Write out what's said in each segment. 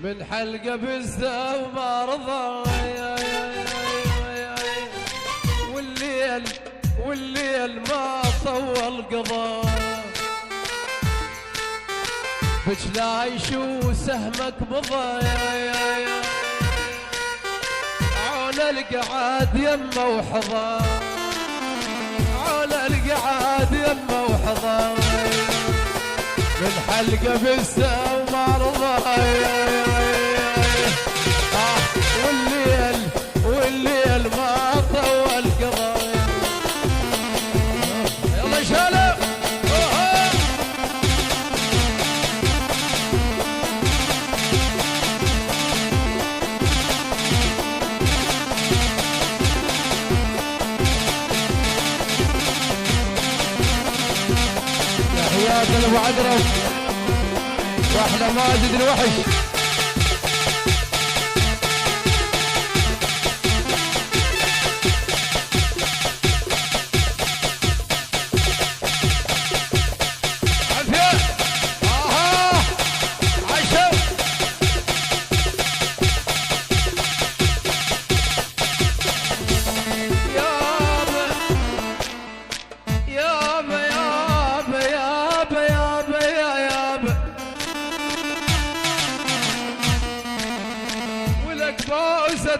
من حلقه بزه وما رضى، والليل ما طول قضاء، بجلايش وسهمك مضى، عون القعاد يمه وحضا، عون القعاد يمه وحضا، من حلقه بزه وما رضى، والليل ما طول قضاء. يلا شالف تحياتي لابو عقرب واحلى ماجد الوحش.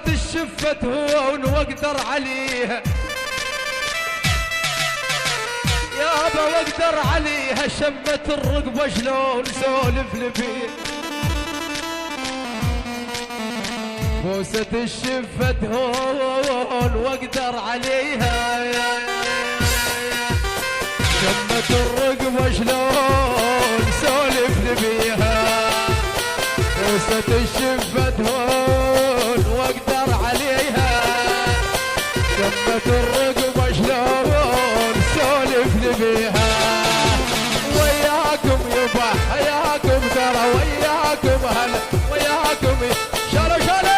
الشفت هون واقدر عليها يابا، واقدر عليها شمت الرقبه شلون سولف لفيه، بوسة الشفت هون واقدر عليها، شمت الرقبه شلون سولف لفيها، بوسة الشفت هون واقدر عليها، شمت الرقبه شلون سولف لبيها، وياكم يبا حياكم ترى وياكم هلا وياكم شالو شالو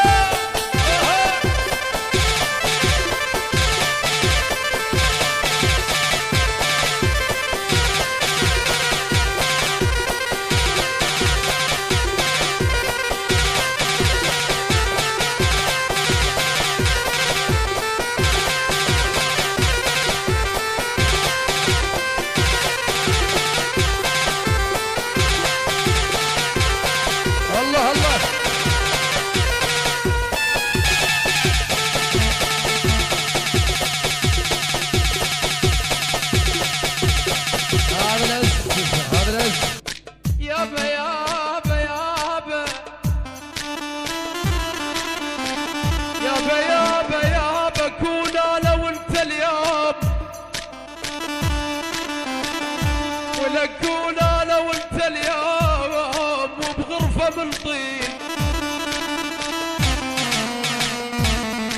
ولقون انا وانت اليوم وبغرفه من طين،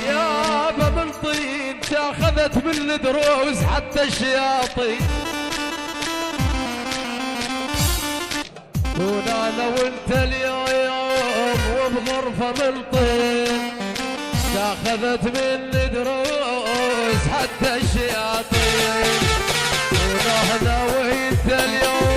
يابا من طين تاخذت من الدروس حتى الشياطين، كون انا وانت اليوم وبغرفه من طين، تاخذت من الدروس حتى الشياطين، ونحن وانت اليوم